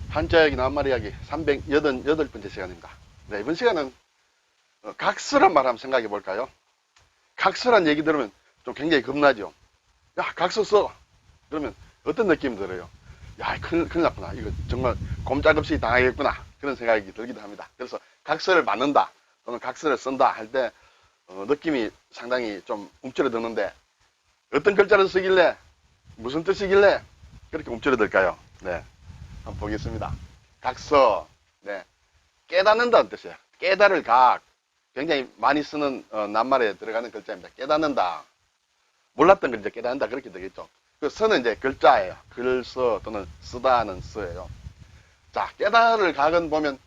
한자이야기 낱말이야기 388번째 시간입니다. 네, 이번 시간은 각서란 말 한번 생각해 볼까요? 각서란 얘기 들으면 좀 굉장히 겁나죠. 야, 각서 써! 그러면 어떤 느낌이 들어요? 야, 큰일 났구나. 이거 정말 꼼짝없이 당하겠구나. 그런 생각이 들기도 합니다. 그래서 각서를 받는다 또는 각서를 쓴다 할 때 느낌이 상당히 좀 움츠러드는데, 어떤 글자를 쓰길래, 무슨 뜻이길래 그렇게 움츠러들까요? 네, 한번 보겠습니다. 각서, 네, 깨닫는다는 뜻이에요. 깨달을 각, 굉장히 많이 쓰는 낱말에 들어가는 글자입니다. 깨닫는다, 몰랐던 걸 이제 깨닫는다, 그렇게 되겠죠. 그 서는 이제 글자예요. 글서 또는 쓰다는 서예요. 자, 깨달을 각은 보면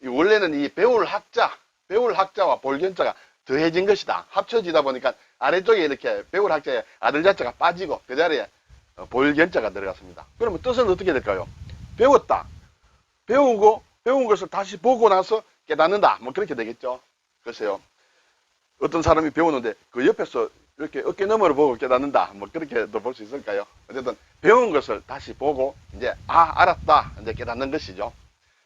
원래는 이 배울 학자와 볼견자가 더해진 것이다. 합쳐지다 보니까 아래쪽에 이렇게 배울 학자의 아들 자자가 빠지고 그 자리에 볼견자가 들어갔습니다. 그러면 뜻은 어떻게 될까요? 배웠다. 배우고 배운 것을 다시 보고 나서 깨닫는다. 뭐 그렇게 되겠죠. 글쎄요. 어떤 사람이 배우는데 그 옆에서 이렇게 어깨 너머로 보고 깨닫는다. 뭐 그렇게도 볼 수 있을까요? 어쨌든 배운 것을 다시 보고 이제 알았다. 이제 깨닫는 것이죠.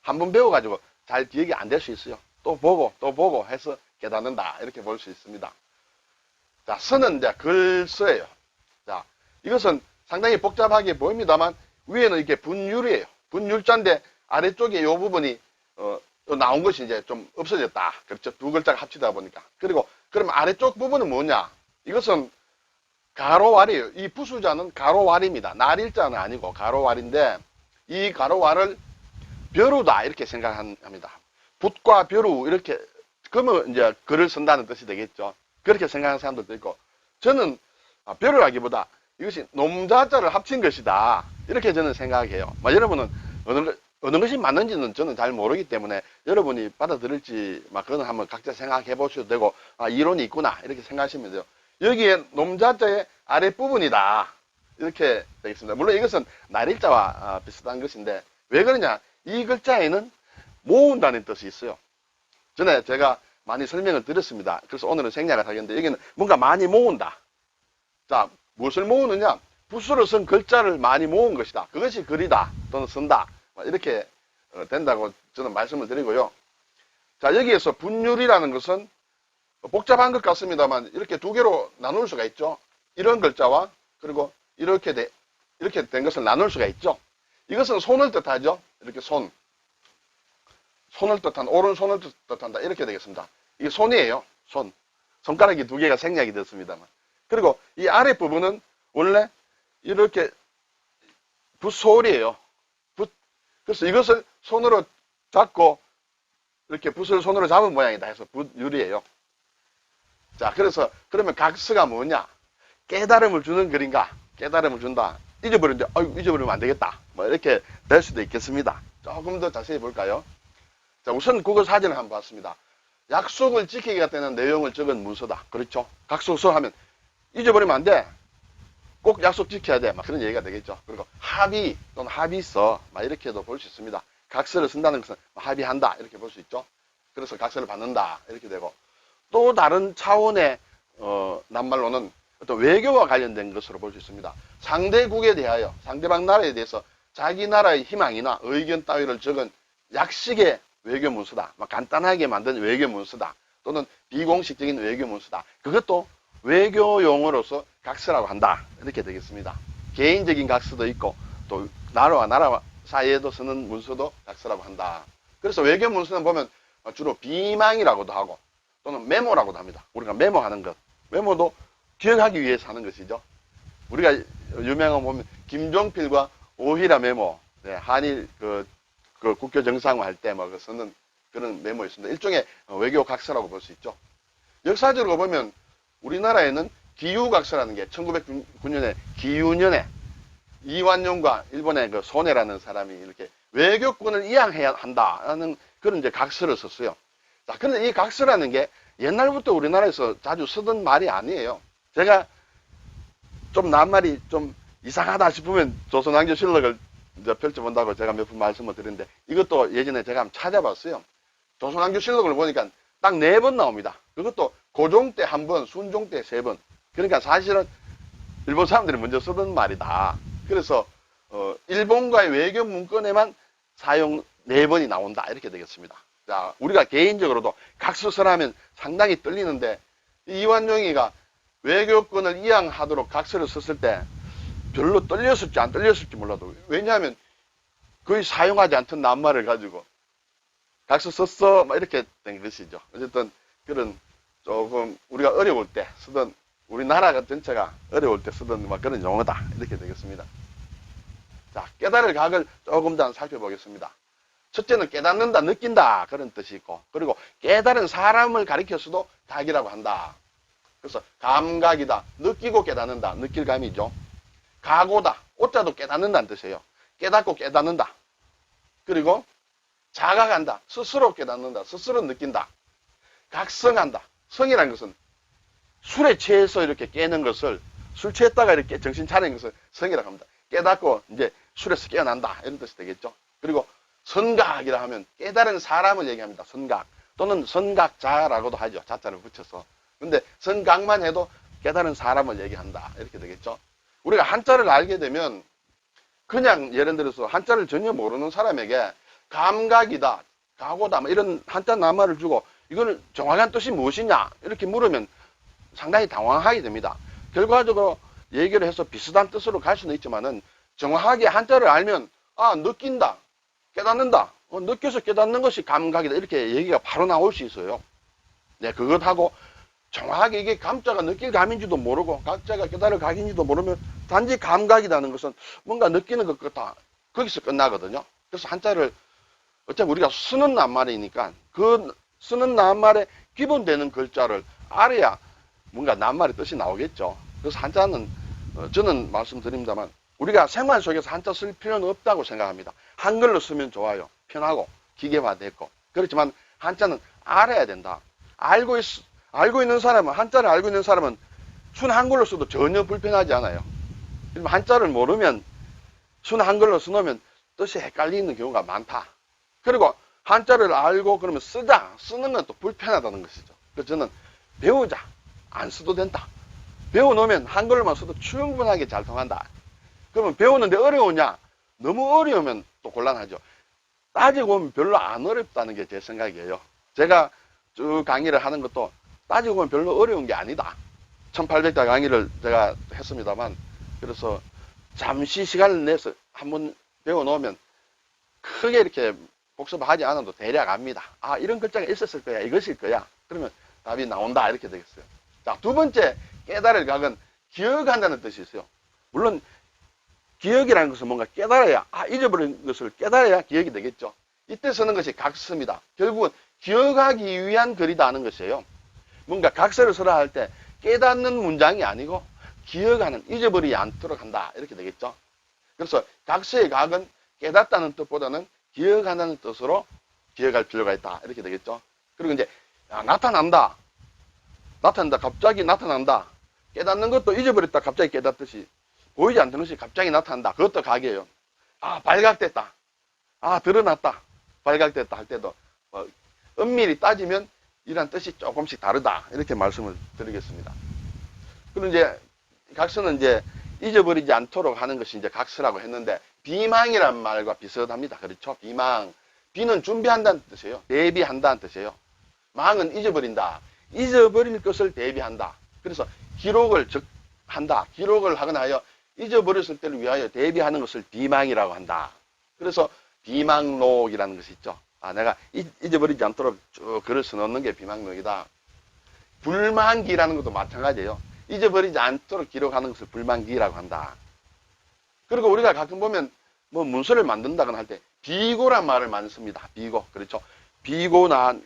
한번 배워가지고 잘 기억이 안 될 수 있어요. 또 보고 해서 깨닫는다. 이렇게 볼 수 있습니다. 자, 서는 이제 글서예요. 자, 이것은 상당히 복잡하게 보입니다만 위에는 이렇게 분율이에요. 분율자인데 아래쪽에 이 부분이 나온 것이 이제 좀 없어졌다. 그렇죠. 두 글자가 합치다 보니까. 그리고 그러면 아래쪽 부분은 뭐냐? 이것은 가로왈이에요. 이 부수자는 가로왈입니다. 날일자는 아니고 가로왈인데 이 가로왈을 벼루다 이렇게 생각합니다. 붓과 벼루 이렇게, 그러면 이제 글을 쓴다는 뜻이 되겠죠. 그렇게 생각하는 사람들도 있고, 저는 벼루라기보다 이것이 놈자자를 합친 것이다 이렇게 저는 생각해요. 여러분은 어느 것이 맞는지는 저는 잘 모르기 때문에 여러분이 받아들일지 그거는 한번 각자 생각해 보셔도 되고, 이론이 있구나 이렇게 생각하시면 돼요. 여기에 놈자자의 아랫부분이다 이렇게 되겠습니다. 물론 이것은 날일자와 비슷한 것인데 왜 그러냐, 이 글자에는 모은다는 뜻이 있어요. 전에 제가 많이 설명을 드렸습니다. 그래서 오늘은 생략을 하겠는데, 여기는 뭔가 많이 모은다. 자, 무엇을 모으느냐, 붓으로 쓴 글자를 많이 모은 것이다. 그것이 글이다 또는 쓴다 이렇게 된다고 저는 말씀을 드리고요. 자, 여기에서 분율이라는 것은 복잡한 것 같습니다만 이렇게 두 개로 나눌 수가 있죠. 이런 글자와 그리고 이렇게 된 것을 나눌 수가 있죠. 이것은 손을 뜻하죠. 이렇게 손을 뜻한, 오른손을 뜻한다 이렇게 되겠습니다. 이게 손이에요. 손가락이 두 개가 생략이 됐습니다만. 그리고 이 아랫부분은 원래 이렇게 붓솔이에요. 그래서 이것을 손으로 잡고 이렇게 붓을 손으로 잡은 모양이다 해서 붓율이에요. 자, 그래서 그러면 각서가 뭐냐? 깨달음을 주는 글인가? 깨달음을 준다. 잊어버리는데 잊어버리면 안 되겠다. 이렇게 될 수도 있겠습니다. 조금 더 자세히 볼까요? 자, 우선 국어 사전을 한번 봤습니다. 약속을 지키기가 되는 내용을 적은 문서다. 그렇죠? 각서서 하면 잊어버리면 안 돼. 꼭 약속 지켜야 돼. 그런 얘기가 되겠죠. 그리고 합의 또는 합의서 이렇게도 볼 수 있습니다. 각서를 쓴다는 것은 합의한다 이렇게 볼 수 있죠. 그래서 각서를 받는다 이렇게 되고, 또 다른 차원의 낱말로는 어떤 외교와 관련된 것으로 볼 수 있습니다. 상대국에 대하여, 상대방 나라에 대해서 자기 나라의 희망이나 의견 따위를 적은 약식의 외교 문서다. 간단하게 만든 외교 문서다. 또는 비공식적인 외교 문서다. 그것도 외교 용어로서 각서라고 한다. 이렇게 되겠습니다. 개인적인 각서도 있고 또 나라와 나라 사이에도 쓰는 문서도 각서라고 한다. 그래서 외교 문서는 보면 주로 비망이라고도 하고 또는 메모라고도 합니다. 우리가 메모하는 것. 메모도 기억하기 위해서 하는 것이죠. 우리가 유명한 보면 김종필과 오히라 메모, 네, 한일 그 국교 정상화 할 때 쓰는 그런 메모 있습니다. 일종의 외교 각서라고 볼 수 있죠. 역사적으로 보면 우리나라에는 기유각서라는 게 1909년에 기유년에 이완용과 일본의 손해라는 사람이 이렇게 외교권을 이양해야 한다는 그런 이제 각서를 썼어요. 자, 그런데 이 각서라는 게 옛날부터 우리나라에서 자주 쓰던 말이 아니에요. 제가 좀 낱말이 좀 이상하다 싶으면 조선왕조실록을 이제 펼쳐본다고 제가 몇 번 말씀을 드렸는데, 이것도 예전에 제가 한번 찾아봤어요. 조선왕조실록을 보니까 딱 4번 나옵니다. 그것도 고종 때 1번, 순종 때 3번. 그러니까 사실은 일본 사람들이 먼저 쓰던 말이다. 그래서 일본과의 외교 문건에만 사용 4번이 나온다. 이렇게 되겠습니다. 자, 우리가 개인적으로도 각서서라면 상당히 떨리는데, 이완용이가 외교권을 이양하도록 각서를 썼을 때 별로 떨렸을지 안 떨렸을지 몰라도, 왜냐하면 거의 사용하지 않던 낱말을 가지고 각서 썼어 막 이렇게 된 것이죠. 어쨌든 그런 조금 우리가 어려울 때 쓰던, 우리나라가 전체가 어려울 때 쓰던 막 그런 용어다. 이렇게 되겠습니다. 자, 깨달을 각을 조금 더 살펴보겠습니다. 첫째는 깨닫는다, 느낀다 그런 뜻이 있고, 그리고 깨달은 사람을 가리켜서도 각이라고 한다. 그래서 감각이다, 느끼고 깨닫는다, 느낄 감이죠. 각오다, 오자도 깨닫는다는 뜻이에요. 깨닫고 깨닫는다. 그리고 자각한다, 스스로 깨닫는다, 스스로 느낀다. 각성한다, 성이라는 것은 술에 취해서 이렇게 깨는 것을, 술 취했다가 이렇게 정신 차리는 것을 성이라고 합니다. 깨닫고 이제 술에서 깨어난다 이런 뜻이 되겠죠. 그리고 선각이라 하면 깨달은 사람을 얘기합니다. 선각 또는 선각자라고도 하죠. 자자를 붙여서. 근데 선각만 해도 깨달은 사람을 얘기한다 이렇게 되겠죠. 우리가 한자를 알게 되면 그냥 예를 들어서 한자를 전혀 모르는 사람에게 감각이다, 각오다 뭐 이런 한자 낱말을 주고 이거는 정확한 뜻이 무엇이냐 이렇게 물으면 상당히 당황하게 됩니다. 결과적으로 얘기를 해서 비슷한 뜻으로 갈 수는 있지만은 정확하게 한자를 알면 아, 느낀다, 깨닫는다, 느껴서 깨닫는 것이 감각이다 이렇게 얘기가 바로 나올 수 있어요. 네, 그것하고 정확하게 이게 감자가 느낄 감인지도 모르고 각자가 깨달을 각인지도 모르면 단지 감각이라는 것은 뭔가 느끼는 것 같다, 거기서 끝나거든요. 그래서 한자를 어차피 우리가 쓰는 낱말이니까 그 쓰는 낱말에 기본되는 글자를 알아야 뭔가 낱말의 뜻이 나오겠죠. 그래서 한자는 저는 말씀드립니다만 우리가 생활 속에서 한자 쓸 필요는 없다고 생각합니다. 한글로 쓰면 좋아요. 편하고 기계화됐고. 그렇지만 한자는 알아야 된다. 알고 있는 사람은, 한자를 알고 있는 사람은 순 한글로 써도 전혀 불편하지 않아요. 한자를 모르면 순 한글로 써놓으면 뜻이 헷갈리는 경우가 많다. 그리고 한자를 알고 그러면 쓰는 건 또 불편하다는 것이죠. 그래서 저는 배우자, 안 써도 된다. 배워놓으면 한글로만 써도 충분하게 잘 통한다. 그러면 배우는데 어려우냐? 너무 어려우면 또 곤란하죠. 따지고 보면 별로 안 어렵다는 게 제 생각이에요. 제가 쭉 강의를 하는 것도 따지고 보면 별로 어려운 게 아니다. 1800자 강의를 제가 했습니다만, 그래서 잠시 시간을 내서 한번 배워놓으면 크게 이렇게 복습하지 않아도 대략 압니다. 아, 이런 글자가 있었을 거야, 이것일 거야. 그러면 답이 나온다 이렇게 되겠어요. 자, 두 번째 깨달을 각은 기억한다는 뜻이 있어요. 물론 기억이라는 것은 뭔가 깨달아야, 잊어버린 것을 깨달아야 기억이 되겠죠. 이때 쓰는 것이 각서입니다. 결국은 기억하기 위한 글이다 하는 것이에요. 뭔가 각서를 쓰라 할 때 깨닫는 문장이 아니고 기억하는, 잊어버리지 않도록 한다 이렇게 되겠죠. 그래서 각서의 각은 깨닫다는 뜻보다는 기억한다는 뜻으로 기억할 필요가 있다 이렇게 되겠죠. 그리고 이제 나타난다, 갑자기 나타난다. 깨닫는 것도 잊어버렸다 갑자기 깨닫듯이 보이지 않던 것이 갑자기 나타난다. 그것도 각이에요. 아, 발각됐다, 아, 드러났다, 발각됐다 할 때도 엄밀히 따지면 이란 뜻이 조금씩 다르다 이렇게 말씀을 드리겠습니다. 그리고 이제 각서는 이제 잊어버리지 않도록 하는 것이 이제 각서라고 했는데, 비망이란 말과 비슷합니다. 그렇죠? 비망, 비는 준비한다는 뜻이에요. 대비한다는 뜻이에요. 망은 잊어버린다, 잊어버릴 것을 대비한다. 그래서 기록을 한다, 기록을 하거나 하여 잊어버렸을 때를 위하여 대비하는 것을 비망이라고 한다. 그래서 비망록이라는 것이 있죠. 아, 내가 잊어버리지 않도록 쭉 글을 써놓는 게 비망록이다. 불망기라는 것도 마찬가지예요. 잊어버리지 않도록 기록하는 것을 불망기라고 한다. 그리고 우리가 가끔 보면 뭐 문서를 만든다거나 할 때 비고란 말을 많이 씁니다. 비고. 그렇죠? 비고나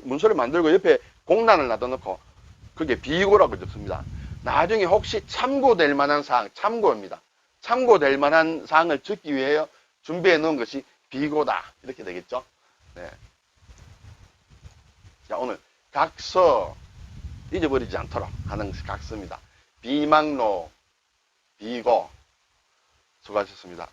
문서를 만들고 옆에 공란을 놔둬놓고 그게 비고라고 적습니다. 나중에 혹시 참고될 만한 사항, 참고입니다. 참고될 만한 사항을 적기 위해 준비해 놓은 것이 비고다 이렇게 되겠죠. 네. 자, 오늘 각서, 잊어버리지 않도록 하는 것이 각서입니다. 비망록, 비고, 수고하셨습니다.